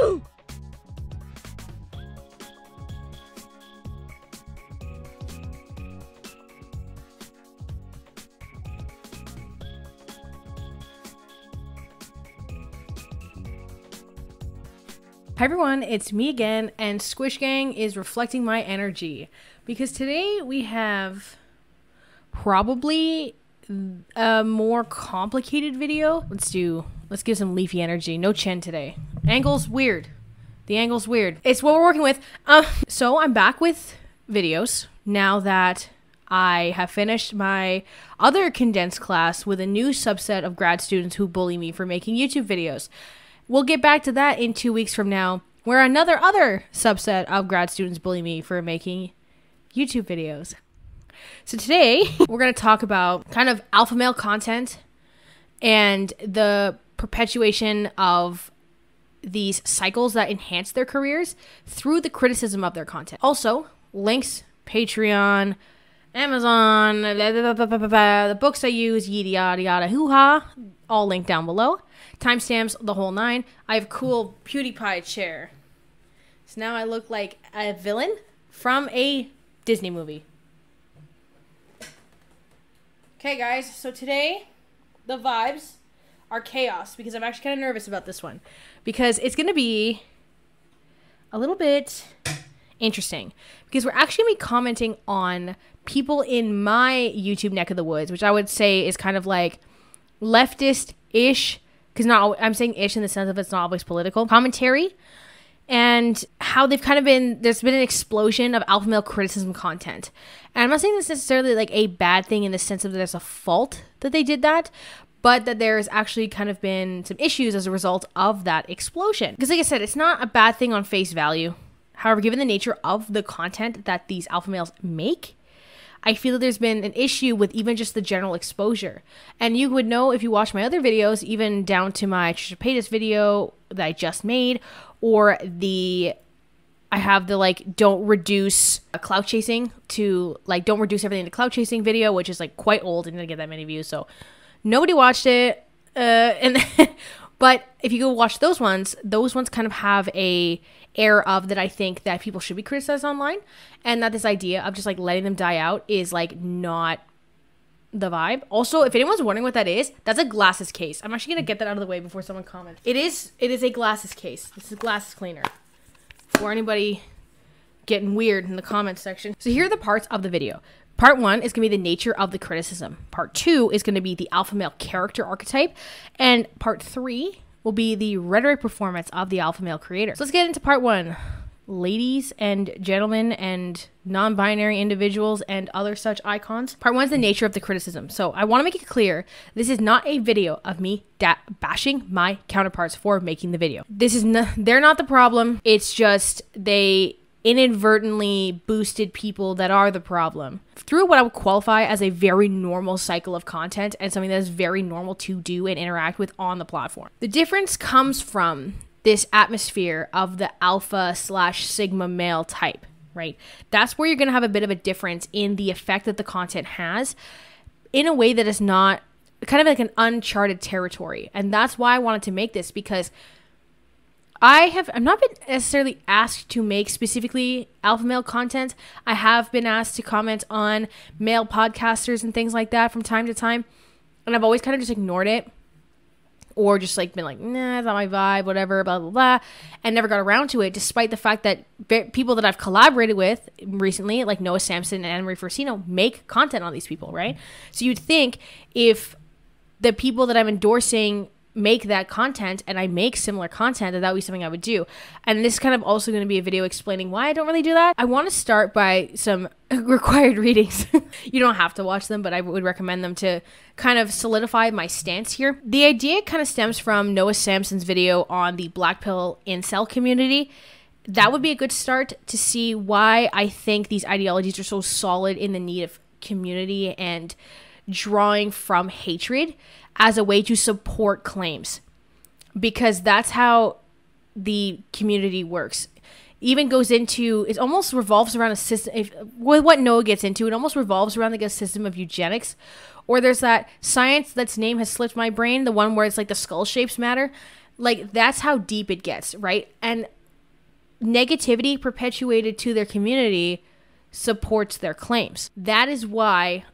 Hi everyone, it's me again, and Squish Gang is reflecting my energy because today we have probably a more complicated video. Let's give some leafy energy. No chin today. Angle's weird. The angle's weird. It's what we're working with. So I'm back with videos now that I have finished my other condensed class with a new subset of grad students who bully me for making YouTube videos. We'll get back to that in 2 weeks from now, where another subset of grad students bully me for making YouTube videos. So today, we're going to talk about kind of alpha male content and the perpetuation of these cycles that enhance their careers through the criticism of their content. Also, links, Patreon, Amazon, the books I use, yada yada yada, hoo-ha, all linked down below. Timestamps, the whole nine. I have a cool PewDiePie chair. So now I look like a villain from a Disney movie. Okay, guys. So today, the vibes are chaos because I'm actually kind of nervous about this one. Because it's going to be a little bit interesting. Because we're actually going to be commenting on people in my YouTube neck of the woods, which I would say is kind of like leftist-ish. Because I'm saying ish in the sense of it's not always political commentary, and how they've kind of been, there's been an explosion of alpha male criticism content. And I'm not saying this necessarily like a bad thing in the sense of there's a fault that they did that, but that there's actually kind of been some issues as a result of that explosion. Because like I said, it's not a bad thing on face value. However, given the nature of the content that these alpha males make, I feel that there's been an issue with even just the general exposure. And you would know if you watch my other videos, even down to my Trisha video that I just made, or I have the like don't reduce clout chasing to like don't reduce everything to clout chasing video, which is like quite old and didn't get that many views, so nobody watched it. But if you go watch those ones kind of have a air of that I think that people should be criticized online, and that this idea of just like letting them die out is like not the vibe. Also, if anyone's wondering what that is, that's a glasses case. I'm actually gonna get that out of the way before someone comments. It is a glasses case. This is a glasses cleaner for anybody getting weird in the comments section. So here are the parts of the video. Part 1 is going to be the nature of the criticism. Part 2 is going to be the alpha male character archetype. And part 3 will be the rhetoric performance of the alpha male creator. So let's get into part 1. Ladies and gentlemen and non-binary individuals and other such icons. Part 1 is the nature of the criticism. So I want to make it clear, this is not a video of me bashing my counterparts for making the video. They're not the problem. It's just they inadvertently boosted people that are the problem through what I would qualify as a very normal cycle of content and something that is very normal to do and interact with on the platform. The difference comes from this atmosphere of the alpha/sigma male type, right? That's where you're going to have a bit of a difference in the effect that the content has in a way that is not kind of like an uncharted territory. And that's why I wanted to make this, because I've not been necessarily asked to make specifically alpha male content. I have been asked to comment on male podcasters and things like that from time to time. And I've always kind of just ignored it. Or just like been like, nah, it's not my vibe, whatever, blah, blah, blah. And never got around to it, despite the fact that people that I've collaborated with recently, like Noah Samson and Anna Marie Forcino, make content on these people, right? So you'd think if the people that I'm endorsing make that content and I make similar content, that would be something I would do. And this is kind of also going to be a video explaining why I don't really do that. I want to start by some required readings. You don't have to watch them, but I would recommend them to kind of solidify my stance here. The idea kind of stems from Noah Samson's video on the black pill incel community. That would be a good start to see why I think these ideologies are so solid in the need of community and drawing from hatred as a way to support claims, because that's how the community works. Even goes into, it almost revolves around a system, with what Noah gets into, it almost revolves around like a system of eugenics. Or there's that science that's name has slipped my brain, the one where it's like the skull shapes matter. Like, that's how deep it gets, right? And negativity perpetuated to their community supports their claims. That is why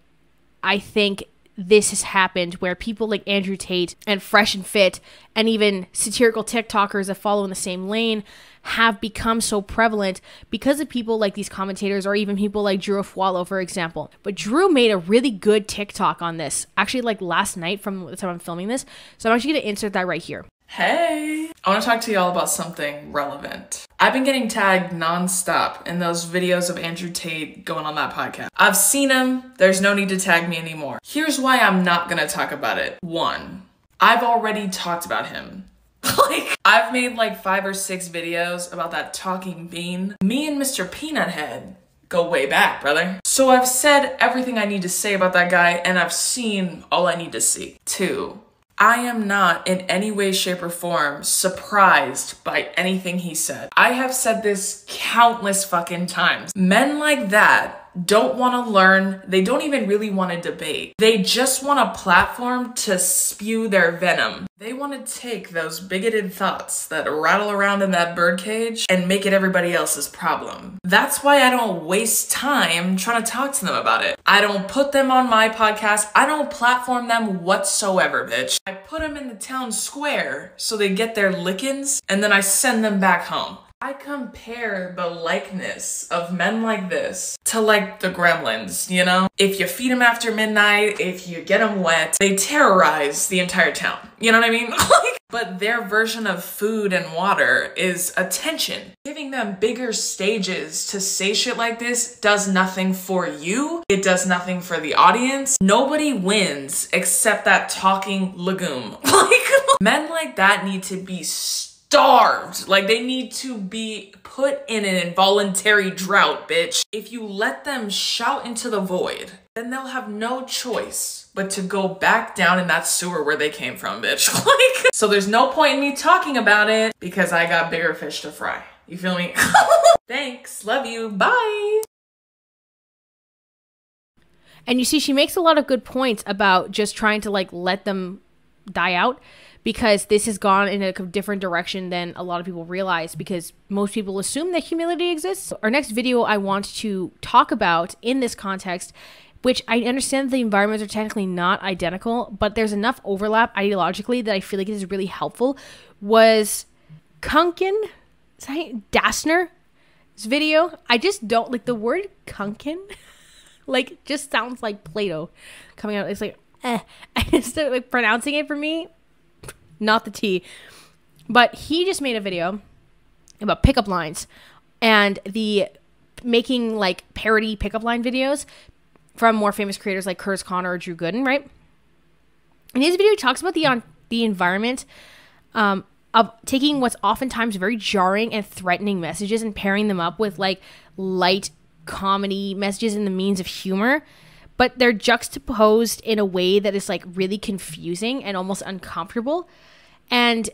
I think this has happened, where people like Andrew Tate and Fresh and Fit and even satirical TikTokers that follow in the same lane have become so prevalent because of people like these commentators, or even people like Drew Afualo, for example. But Drew made a really good TikTok on this, actually like last night from the time I'm filming this. So I'm actually going to insert that right here. Hey, I want to talk to y'all about something relevant. I've been getting tagged nonstop in those videos of Andrew Tate going on that podcast. I've seen him. There's no need to tag me anymore. Here's why I'm not going to talk about it. One, I've already talked about him. Like, I've made like 5 or 6 videos about that talking bean. Me and Mr. Peanut Head go way back, brother. So I've said everything I need to say about that guy, and I've seen all I need to see. 2, I am not in any way, shape, or form surprised by anything he said. I have said this countless fucking times. Men like that don't want to learn. They don't even really want to debate. They just want a platform to spew their venom. They want to take those bigoted thoughts that rattle around in that birdcage and make it everybody else's problem. That's why I don't waste time trying to talk to them about it. I don't put them on my podcast. I don't platform them whatsoever, bitch. I put them in the town square so they get their lickings, and then I send them back home. I compare the likeness of men like this to like the gremlins, you know? If you feed them after midnight, if you get them wet, they terrorize the entire town. You know what I mean? But their version of food and water is attention. Giving them bigger stages to say shit like this does nothing for you. It does nothing for the audience. Nobody wins except that talking legume. Men like that need to be starved. Like, they need to be put in an involuntary drought, bitch. If you let them shout into the void, then they'll have no choice but to go back down in that sewer where they came from, bitch. So there's no point in me talking about it because I got bigger fish to fry. You feel me? Thanks. Love you. Bye. And you see, she makes a lot of good points about just trying to like let them die out, because this has gone in a different direction than a lot of people realize, because most people assume that humility exists. Our next video I want to talk about in this context, which I understand the environments are technically not identical, but there's enough overlap ideologically that I feel like it is really helpful, was Kunkin Dassner's video. I just don't like the word Kunkin. Like, just sounds like Play-Doh coming out. It's like, I just like pronouncing it for me. Not the T. But he just made a video about pickup lines and the making like parody pickup line videos from more famous creators like Curtis Connor or Drew Gooden, right? In his video, he talks about the environment of taking what's oftentimes very jarring and threatening messages and pairing them up with like light comedy messages and the means of humor. But they're juxtaposed in a way that is like really confusing and almost uncomfortable, and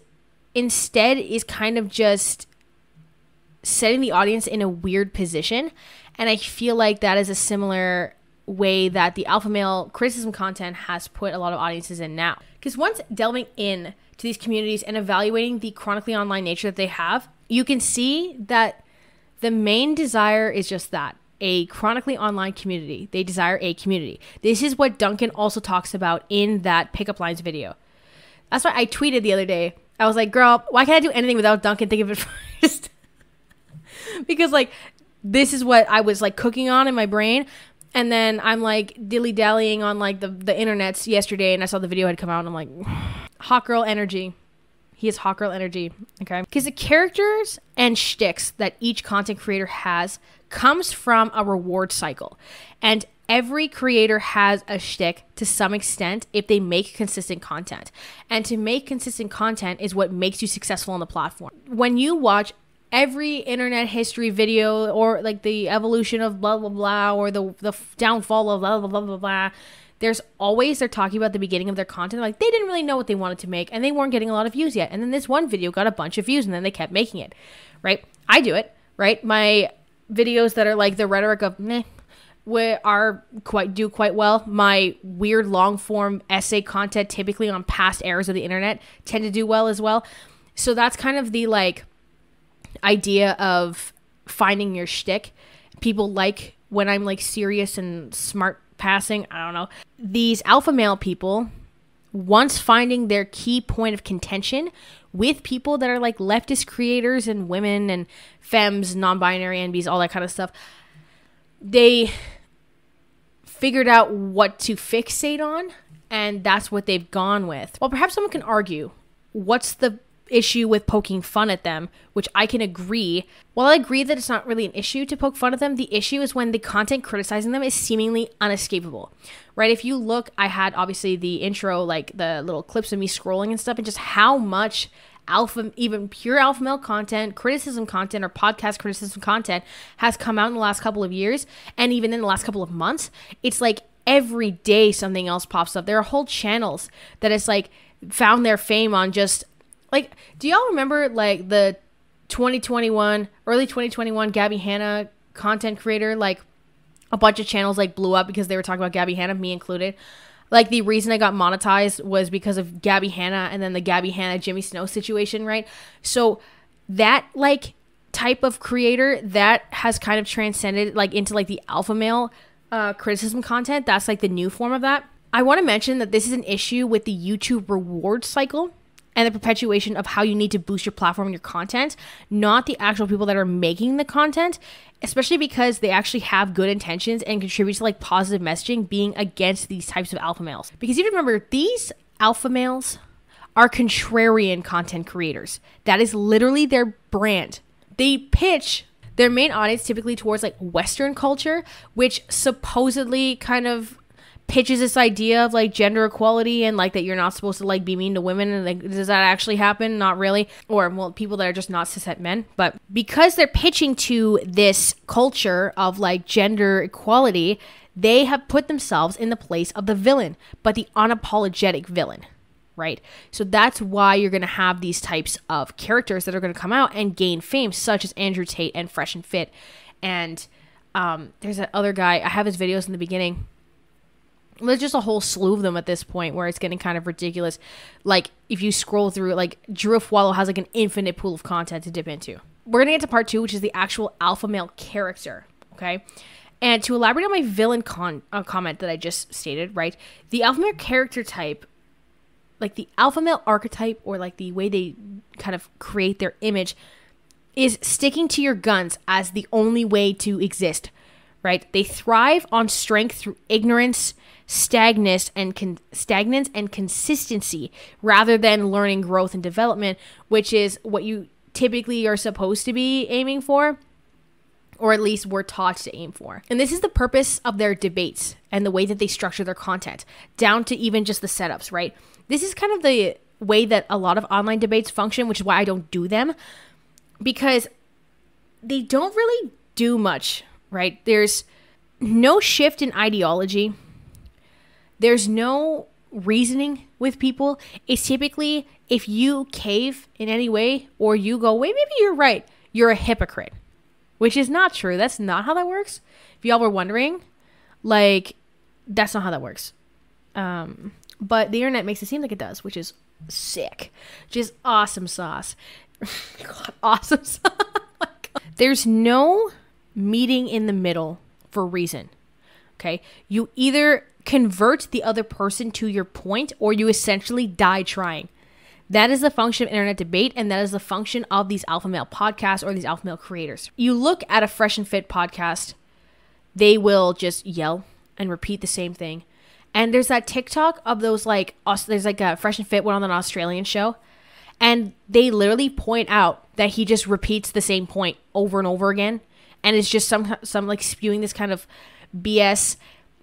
instead is kind of just setting the audience in a weird position. And I feel like that is a similar way that the alpha male criticism content has put a lot of audiences in now. Because once delving in to these communities and evaluating the chronically online nature that they have, you can see that the main desire is just that. A chronically online community. They desire a community. This is what Duncan also talks about in that pickup lines video. That's why I tweeted the other day. I was like, girl, why can't I do anything without Duncan thinking of it first? Because like, this is what I was like cooking on in my brain. And then I'm like dilly-dallying on like the internets yesterday, and I saw the video had come out, and I'm like, hot girl energy. He has hot girl energy, okay? Because the characters and shticks that each content creator has comes from a reward cycle. And every creator has a shtick to some extent if they make consistent content. And to make consistent content is what makes you successful on the platform. When you watch every internet history video, or like the evolution of blah, blah, blah, or the downfall of blah, blah, blah, blah, blah, they're talking about the beginning of their content. Like, they didn't really know what they wanted to make, and they weren't getting a lot of views yet. And then this one video got a bunch of views, and then they kept making it, right? I do it, right? My videos that are like the rhetoric of meh, do quite well. My weird long form essay content, typically on past eras of the internet, tend to do well as well. So that's kind of the like idea of finding your shtick. People like when I'm like serious and smart passing. I don't know. These alpha male people, once finding their key point of contention with people that are like leftist creators and women and femmes, non-binary, NBs, all that kind of stuff, they figured out what to fixate on, and that's what they've gone with. Well, perhaps someone can argue, what's the issue with poking fun at them, which I can agree. While I agree that it's not really an issue to poke fun at them, the issue is when the content criticizing them is seemingly unescapable, right? If you look, I had obviously the intro, like the little clips of me scrolling and stuff, and just how much alpha, even pure alpha male content, criticism content, or podcast criticism content has come out in the last couple of years, and even in the last couple of months. It's like every day something else pops up. There are whole channels that it's like found their fame on just like, do y'all remember like the 2021, early 2021 Gabby Hanna content creator? Like a bunch of channels like blew up because they were talking about Gabby Hanna, me included. Like the reason I got monetized was because of Gabby Hanna and then the Gabby Hanna Jimmy Snow situation, right? So that like type of creator that has kind of transcended like into like the alpha male criticism content. That's like the new form of that. I want to mention that this is an issue with the YouTube reward cycle and the perpetuation of how you need to boost your platform and your content, not the actual people that are making the content, especially because they actually have good intentions and contribute to like positive messaging being against these types of alpha males. Because you have to remember, these alpha males are contrarian content creators. That is literally their brand. They pitch their main audience typically towards like Western culture, which supposedly kind of pitches this idea of like gender equality and like that you're not supposed to like be mean to women, and like, does that actually happen? Not really. Or well, people that are just not cishet men. But because they're pitching to this culture of like gender equality, they have put themselves in the place of the villain, but the unapologetic villain, right? So that's why you're going to have these types of characters that are going to come out and gain fame, such as Andrew Tate and Fresh and Fit. And there's that other guy, I have his videos in the beginning. There's just a whole slew of them at this point where it's getting kind of ridiculous. Like if you scroll through, like Drew Wallow has like an infinite pool of content to dip into. We're gonna get to part 2, which is the actual alpha male character. Okay, and to elaborate on my villain comment that I just stated, right? The alpha male character type, like the alpha male archetype, or like the way they kind of create their image, is sticking to your guns as the only way to exist, right? They thrive on strength through ignorance, stagnance and consistency, rather than learning, growth, and development, which is what you typically are supposed to be aiming for, or at least we're taught to aim for. And this is the purpose of their debates and the way that they structure their content, down to even just the setups, right? This is kind of the way that a lot of online debates function, which is why I don't do them, because they don't really do much, right? There's no shift in ideology. There's no reasoning with people. It's typically, if you cave in any way, or you go, wait, maybe you're right, you're a hypocrite. Which is not true. That's not how that works. If y'all were wondering, like, that's not how that works. But the internet makes it seem like it does, which is sick. Which is awesome sauce. God, awesome sauce. Oh my God. There's no meeting in the middle for reason. Okay? You either convert the other person to your point, or you essentially die trying. That is the function of internet debate, and that is the function of these alpha male podcasts or these alpha male creators. You look at a Fresh and Fit podcast, they will just yell and repeat the same thing. And there's that TikTok of those, like, there's like a Fresh and Fit one on an Australian show, and they literally point out that he just repeats the same point over and over again, and it's just some like spewing this kind of BS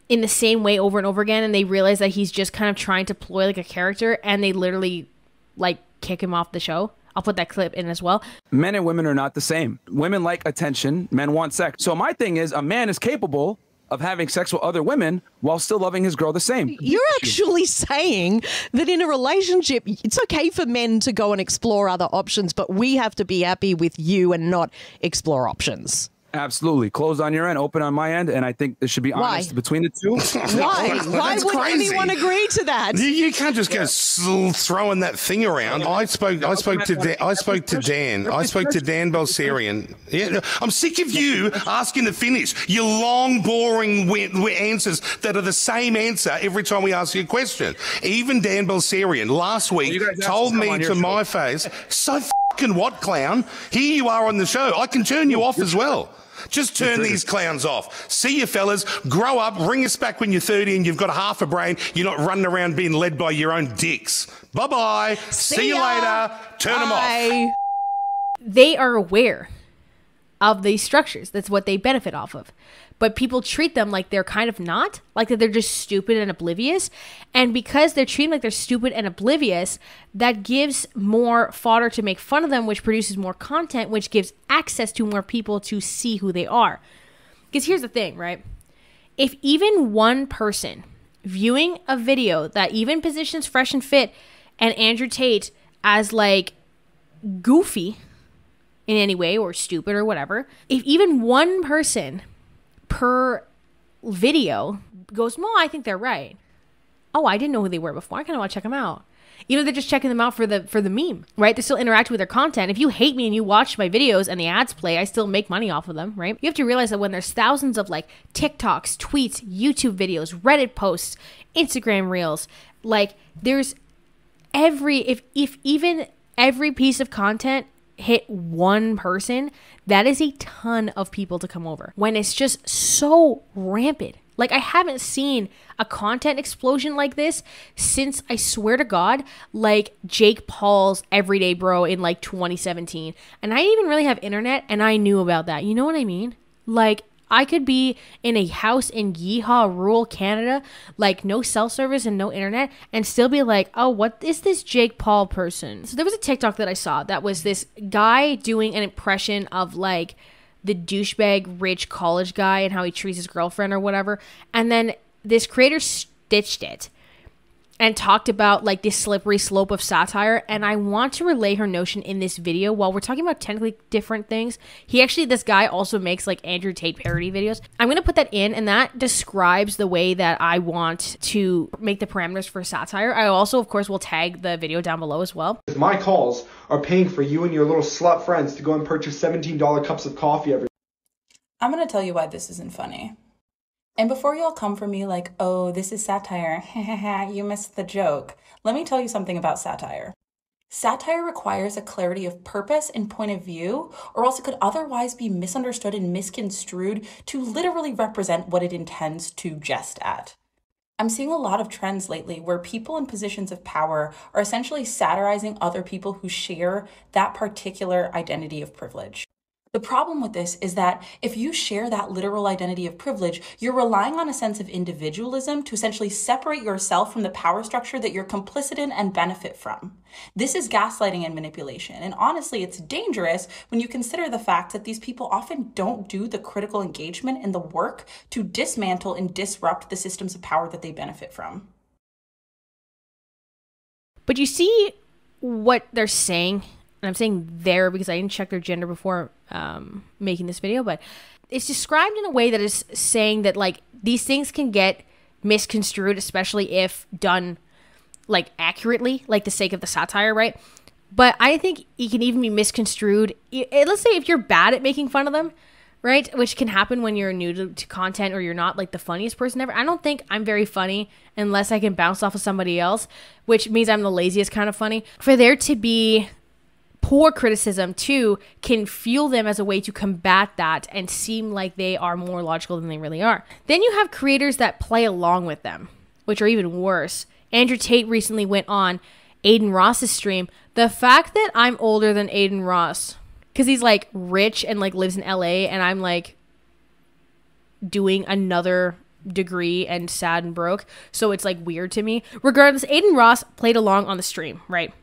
in the same way over and over again, and they realize that he's just kind of trying to ploy like a character, and they literally like kick him off the show. I'll put that clip in as well. Men and women are not the same. Women like attention, men want sex. So my thing is, a man is capable of having sex with other women while still loving his girl the same. You're actually saying that in a relationship, it's okay for men to go and explore other options, but we have to be happy with you and not explore options. Absolutely. Closed on your end, open on my end, and I think there should be honest between the two. Why would anyone agree to that? You can't just go throwing that thing around. I spoke to Dan Balserian. Yeah, I'm sick of you asking to finish your long, boring answers that are the same answer every time we ask you a question. Even Dan Balserian last week told me to my face, so fucking what, clown? Here you are on the show. I can turn you off as well. Just turn these clowns off. See you, fellas. Grow up. Ring us back when you're 30 and you've got half a brain. You're not running around being led by your own dicks. Bye-bye. See you later. Turn them off. They are aware of these structures. That's what they benefit off of. But people treat them like they're kind of not, like that they're just stupid and oblivious. And because they're treated like they're stupid and oblivious, that gives more fodder to make fun of them, which produces more content, which gives access to more people to see who they are. Because here's the thing, right? If even one person viewing a video that even positions Fresh and Fit and Andrew Tate as like goofy in any way or stupid or whatever, if even one person per video goes, well, I think they're right. Oh, I didn't know who they were before. I kind of want to check them out. You know, they're just checking them out for the meme, right? They're still interacting with their content. If you hate me and you watch my videos and the ads play, I still make money off of them, right? You have to realize that when there's thousands of like TikToks, tweets, YouTube videos, Reddit posts, Instagram reels, like there's if even every piece of content hit one person, that is a ton of people to come over when it's just so rampant. Like, I haven't seen a content explosion like this since, I swear to God, like Jake Paul's Everyday Bro in like 2017. And I didn't even really have internet and I knew about that. You know what I mean? Like, I could be in a house in Yeehaw, rural Canada, like no cell service and no internet, and still be like, oh, what is this Jake Paul person? So there was a TikTok that I saw that was this guy doing an impression of like the douchebag rich college guy and how he treats his girlfriend or whatever. And then this creator stitched it and talked about like this slippery slope of satire. And I want to relay her notion in this video. While we're talking about technically different things, this guy also makes like Andrew Tate parody videos. I'm going to put that in, and that describes the way that I want to make the parameters for satire. I also, of course, will tag the video down below as well. My calls are paying for you and your little slut friends to go and purchase $17 cups of coffee every. I'm going to tell you why this isn't funny. And before y'all come for me like, oh, this is satire, you missed the joke, let me tell you something about satire. Satire requires a clarity of purpose and point of view, or else it could otherwise be misunderstood and misconstrued to literally represent what it intends to jest at. I'm seeing a lot of trends lately where people in positions of power are essentially satirizing other people who share that particular identity of privilege. The problem with this is that if you share that literal identity of privilege, you're relying on a sense of individualism to essentially separate yourself from the power structure that you're complicit in and benefit from. This is gaslighting and manipulation. And honestly, it's dangerous when you consider the fact that these people often don't do the critical engagement and the work to dismantle and disrupt the systems of power that they benefit from. But you see what they're saying? And I'm saying there because I didn't check their gender before making this video, but it's described in a way that is saying that like these things can get misconstrued, especially if done like accurately, like the sake of the satire, right? But I think it can even be misconstrued. Let's say if you're bad at making fun of them, right? Which can happen when you're new to content or you're not like the funniest person ever. I don't think I'm very funny unless I can bounce off of somebody else, which means I'm the laziest kind of funny. For there to be poor criticism too can fuel them as a way to combat that and seem like they are more logical than they really are. Then you have creators that play along with them, which are even worse. Andrew Tate recently went on Aiden Ross's stream. The fact that I'm older than Aiden Ross, because he's like rich and like lives in LA and I'm like doing another degree and sad and broke, so it's like weird to me. Regardless, Aiden Ross played along on the stream, right?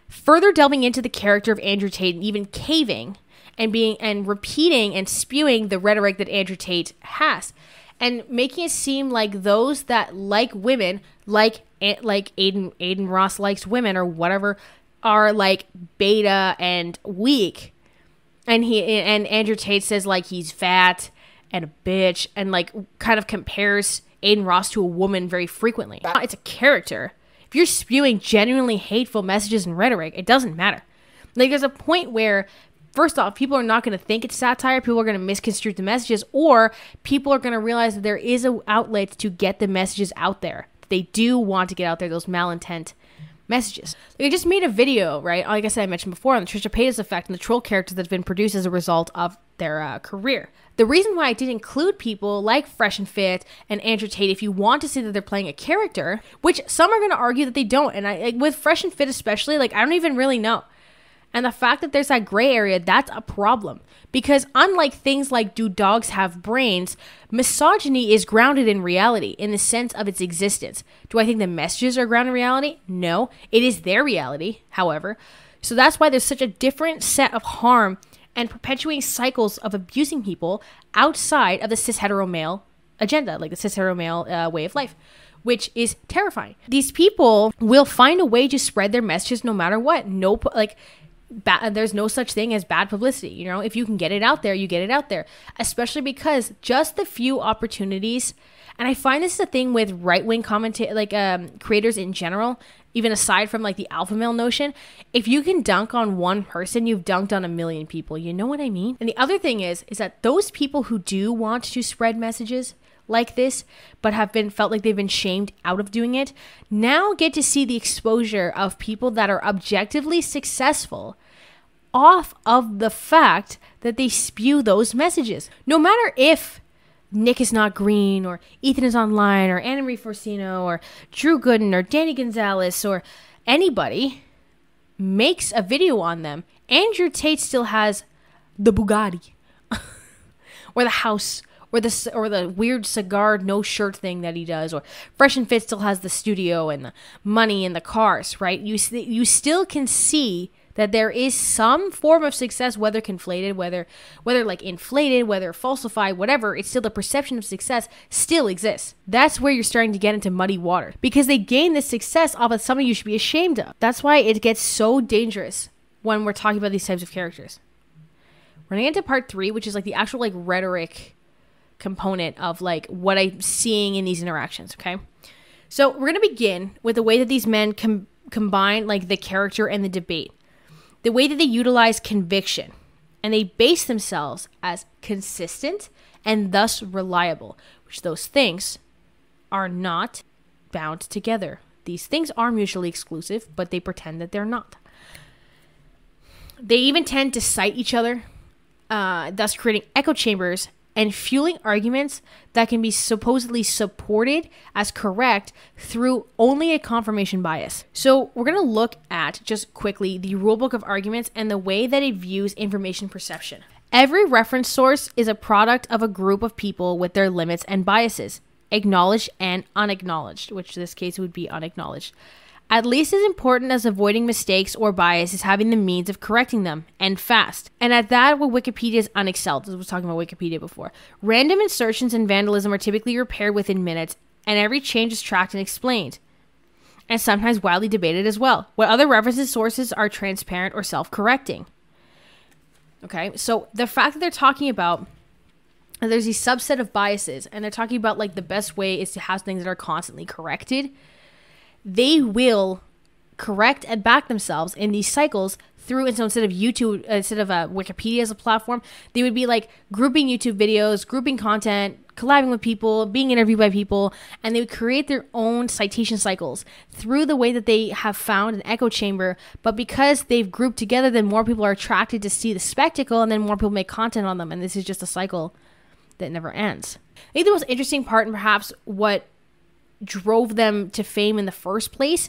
Further delving into the character of Andrew Tate and even caving and repeating and spewing the rhetoric that Andrew Tate has and making it seem like those that like women, like Aiden Ross likes women or whatever, are like beta and weak. And Andrew Tate says like he's fat and a bitch and like kind of compares Aiden Ross to a woman very frequently. It's a character. If you're spewing genuinely hateful messages and rhetoric, it doesn't matter. Like there's a point where, first off, people are not going to think it's satire. People are going to misconstrue the messages, or people are going to realize that there is an outlet to get the messages out there. They do want to get out there those malintent messages. Like I just made a video, right? Like I said, I mentioned before, on the Trisha Paytas effect and the troll characters that have been produced as a result of their career. The reason why I did include people like Fresh and Fit and Andrew Tate, if you want to see that they're playing a character, which some are going to argue that they don't, and I with Fresh and Fit especially, like I don't even really know. And the fact that there's that gray area, that's a problem. Because unlike things like do dogs have brains, misogyny is grounded in reality in the sense of its existence. Do I think the messages are grounded in reality? No. It is their reality, however. So that's why there's such a different set of harm and perpetuating cycles of abusing people outside of the cis-hetero male agenda, like the cis-hetero male way of life, which is terrifying. These people will find a way to spread their messages no matter what. There's no such thing as bad publicity. You know, if you can get it out there, you get it out there, especially because just the few opportunities. And I find this is a thing with right-wing creators in general, even aside from like the alpha male notion. If you can dunk on one person, you've dunked on a million people. You know what I mean? And the other thing is that those people who do want to spread messages like this, but felt like they've been shamed out of doing it, now get to see the exposure of people that are objectively successful off of the fact that they spew those messages. No matter if Nick is not green, or Ethan is online, or Anna Marie Forcino, or Drew Gooden, or Danny Gonzalez, or anybody makes a video on them, Andrew Tate still has the Bugatti, or the house, or the weird cigar no shirt thing that he does, or Fresh and Fit still has the studio and the money and the cars, right? You still can see that there is some form of success, whether conflated, whether like inflated, whether falsified, whatever. It's still the perception of success still exists. That's where you're starting to get into muddy water, because they gain this success off of something you should be ashamed of. That's why it gets so dangerous when we're talking about these types of characters. We're gonna get into part 3, which is like the actual like rhetoric component of like what I'm seeing in these interactions. Okay, so we're gonna begin with the way that these men combine like the character and the debate. The way that they utilize conviction, and they base themselves as consistent and thus reliable, which those things are not bound together. These things are mutually exclusive, but they pretend that they're not. They even tend to cite each other, thus creating echo chambers and fueling arguments that can be supposedly supported as correct through only a confirmation bias. So we're going to look at, just quickly, the rulebook of arguments and the way that it views information perception. Every reference source is a product of a group of people with their limits and biases, acknowledged and unacknowledged, which in this case would be unacknowledged. At least as important as avoiding mistakes or bias is having the means of correcting them, and fast. And at that, where Wikipedia is unexcelled, as I was talking about Wikipedia before. Random insertions and vandalism are typically repaired within minutes, and every change is tracked and explained, and sometimes wildly debated as well. What other references sources are transparent or self-correcting. Okay, so the fact that they're talking about there's a subset of biases, and they're talking about like the best way is to have things that are constantly corrected. They will correct and back themselves in these cycles through, and so instead of Wikipedia as a platform, they would be like grouping YouTube videos, grouping content, collabing with people, being interviewed by people, and they would create their own citation cycles through the way that they have found an echo chamber. But because they've grouped together, then more people are attracted to see the spectacle, and then more people make content on them, and this is just a cycle that never ends. I think the most interesting part, and perhaps what drove them to fame in the first place,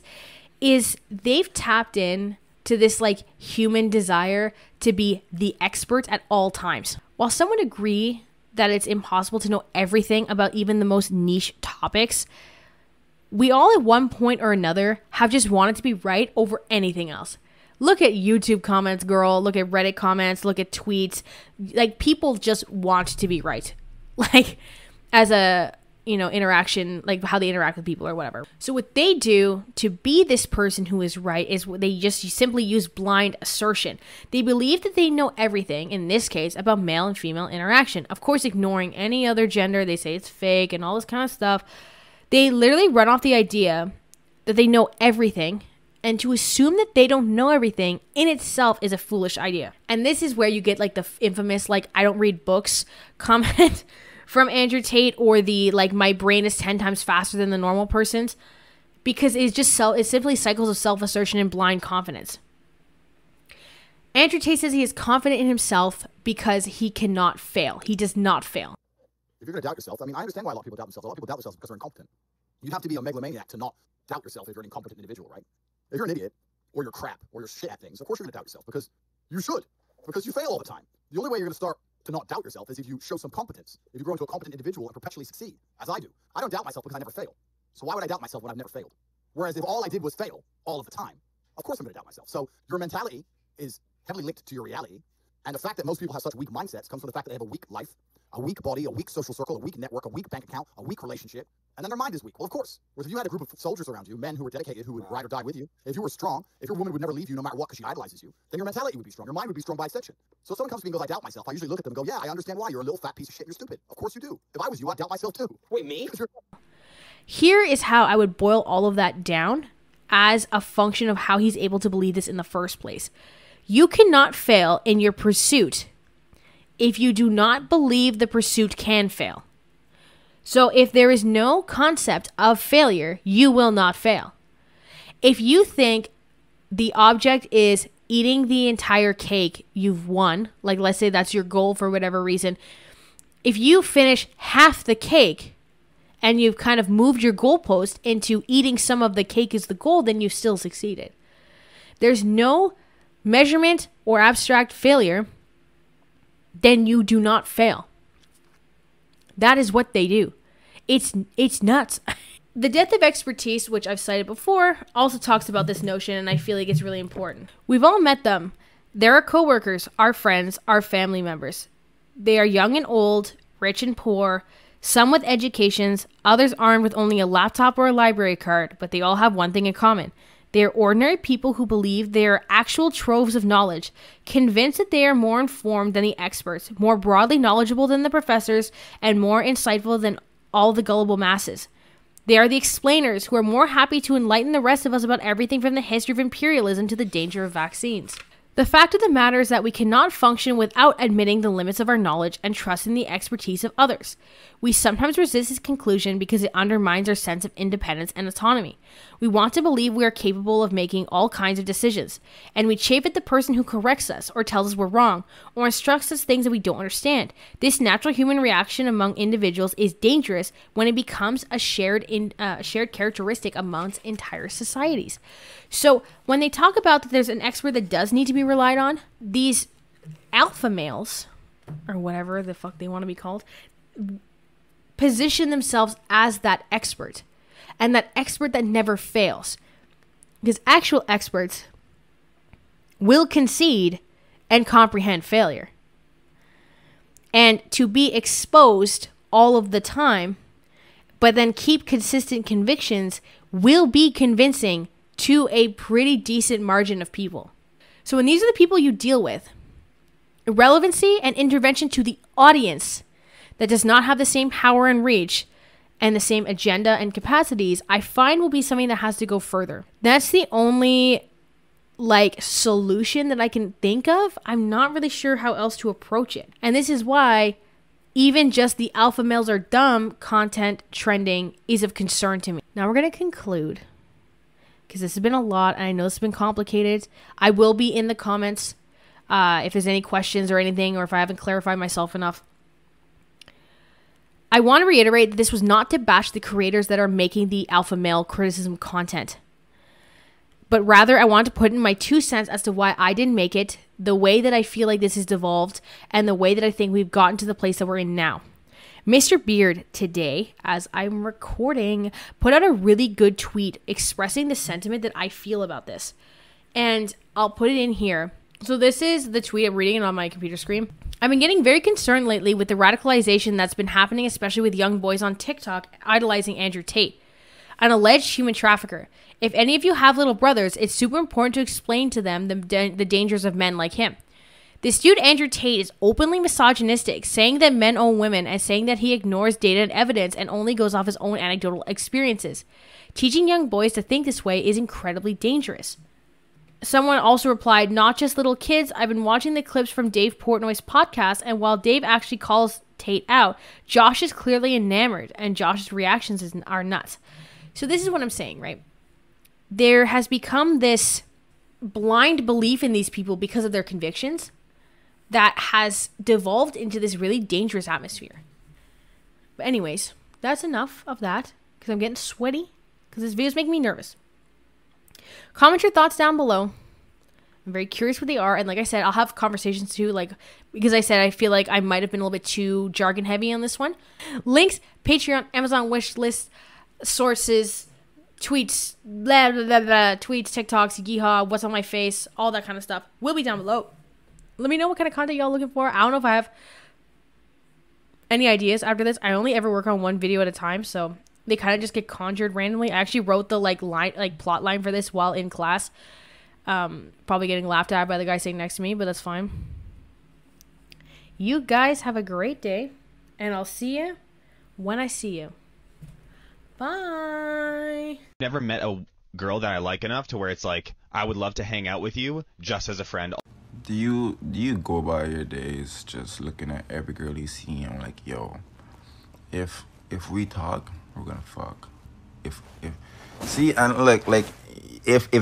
is they've tapped in to this like human desire to be the expert at all times. While some would agree that it's impossible to know everything about even the most niche topics, we all at one point or another have just wanted to be right over anything else. Look at YouTube comments, girl. Look at Reddit comments. Look at tweets. Like, people just want to be right. Like, as a interaction, like how they interact with people or whatever. So what they do to be this person who is right is they just simply use blind assertion. They believe that they know everything, in this case, about male and female interaction. Of course, ignoring any other gender. They say it's fake and all this kind of stuff. They literally run off the idea that they know everything, and to assume that they don't know everything in itself is a foolish idea. And this is where you get like the infamous, like, I don't read books comment from Andrew Tate, or the like, my brain is 10 times faster than the normal person's, because it's just it's simply cycles of self-assertion and blind confidence. Andrew Tate says he is confident in himself because he cannot fail. He does not fail. If you're going to doubt yourself, I mean, I understand why a lot of people doubt themselves. A lot of people doubt themselves because they're incompetent. You'd have to be a megalomaniac to not doubt yourself if you're an incompetent individual, right? If you're an idiot, or you're crap, or you're shit at things, of course you're going to doubt yourself, because you should, because you fail all the time. The only way you're going to start to not doubt yourself is if you show some competence, if you grow into a competent individual and perpetually succeed, as I do. I don't doubt myself because I never fail. So why would I doubt myself when I've never failed? Whereas if all I did was fail all of the time, of course I'm going to doubt myself. So your mentality is heavily linked to your reality. And the fact that most people have such weak mindsets comes from the fact that they have a weak life, a weak body, a weak social circle, a weak network, a weak bank account, a weak relationship, and then their mind is weak. Well, of course. Whereas if you had a group of soldiers around you, men who were dedicated, who would ride or die with you, if you were strong, if your woman would never leave you no matter what because she idolizes you, then your mentality would be strong. Your mind would be strong by extension. So if someone comes to me and goes, I doubt myself, I usually look at them and go, yeah, I understand why. You're a little fat piece of shit. You're stupid. Of course you do. If I was you, I'd doubt myself too. Wait, me? Here is how I would boil all of that down as a function of how he's able to believe this in the first place. You cannot fail in your pursuit if you do not believe the pursuit can fail. So if there is no concept of failure, you will not fail. If you think the object is eating the entire cake, you've won. Like, let's say that's your goal for whatever reason. If you finish half the cake and you've kind of moved your goalpost into eating some of the cake as the goal, then you've still succeeded. There's no measurement or abstract failure, then you do not fail. That is what they do. It's nuts. The Death of Expertise, which I've cited before, also talks about this notion, and I feel like it's really important. We've all met them. They're our coworkers, our friends, our family members. They are young and old, rich and poor, some with educations, others armed with only a laptop or a library card, but they all have one thing in common. They are ordinary people who believe they are actual troves of knowledge, convinced that they are more informed than the experts, more broadly knowledgeable than the professors, and more insightful than all the gullible masses. They are the explainers who are more happy to enlighten the rest of us about everything from the history of imperialism to the danger of vaccines. The fact of the matter is that we cannot function without admitting the limits of our knowledge and trusting the expertise of others. We sometimes resist this conclusion because it undermines our sense of independence and autonomy. We want to believe we are capable of making all kinds of decisions, and we chafe at the person who corrects us or tells us we're wrong or instructs us things that we don't understand. This natural human reaction among individuals is dangerous when it becomes a shared characteristic amongst entire societies. So when they talk about that there's an expert that does need to be relied on, these alpha males, or whatever the fuck they want to be called, position themselves as that expert. And that expert that never fails. Because actual experts will concede and comprehend failure. And to be exposed all of the time, but then keep consistent convictions, will be convincing to a pretty decent margin of people. So when these are the people you deal with, irrelevancy and intervention to the audience that does not have the same power and reach and the same agenda and capacities, I find will be something that has to go further. That's the only solution that I can think of. I'm not really sure how else to approach it. And this is why even just the alpha males are dumb content trending is of concern to me. Now we're going to conclude, because this has been a lot and I know this has been complicated. I will be in the comments if there's any questions or anything, or if I haven't clarified myself enough. I want to reiterate that this was not to bash the creators that are making the alpha male criticism content, but rather I want to put in my 2 cents as to why I didn't make it, the way that I feel like this has devolved, and the way that I think we've gotten to the place that we're in now. Mr. Beard today, as I'm recording, put out a really good tweet expressing the sentiment that I feel about this. And I'll put it in here. So this is the tweet. I'm reading it on my computer screen. I've been getting very concerned lately with the radicalization that's been happening, especially with young boys on TikTok idolizing Andrew Tate, an alleged human trafficker. If any of you have little brothers, it's super important to explain to them the dangers of men like him. This dude, Andrew Tate, is openly misogynistic, saying that men own women and saying that he ignores data and evidence and only goes off his own anecdotal experiences. Teaching young boys to think this way is incredibly dangerous. Someone also replied, not just little kids, I've been watching the clips from Dave Portnoy's podcast, and while Dave actually calls Tate out, Josh is clearly enamored, and Josh's reactions are nuts. So this is what I'm saying, right? There has become this blind belief in these people because of their convictions that has devolved into this really dangerous atmosphere. But anyways, that's enough of that, because I'm getting sweaty, because this video is making me nervous. Comment your thoughts down below. I'm very curious what they are, and like I said, I'll have conversations too, like, because I said I feel like I might have been a little bit too jargon heavy on this one. Links, Patreon, Amazon wish list, sources, tweets, blah, blah, blah, blah, tweets, TikToks, yeehaw, what's on my face, all that kind of stuff will be down below. Let me know what kind of content y'all looking for. I don't know if I have any ideas after this. I only ever work on one video at a time, so they kind of just get conjured randomly. I actually wrote the plot line for this while in class. Probably getting laughed at by the guy sitting next to me, but that's fine. You guys have a great day, and I'll see you when I see you. Bye. Never met a girl that I like enough to where it's like, I would love to hang out with you just as a friend. Do you go by your days just looking at every girl you see and like, yo, if we talk, we're gonna fuck. If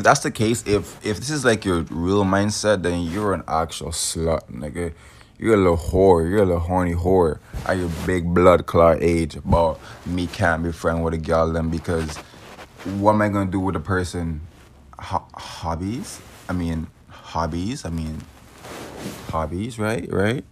that's the case, if this is like your real mindset, then you're an actual slut, nigga. You're a little whore. You're a little horny whore at your big blood clot age about me can't be friend with a girl then, because what am I gonna do with a person? Hobbies, right?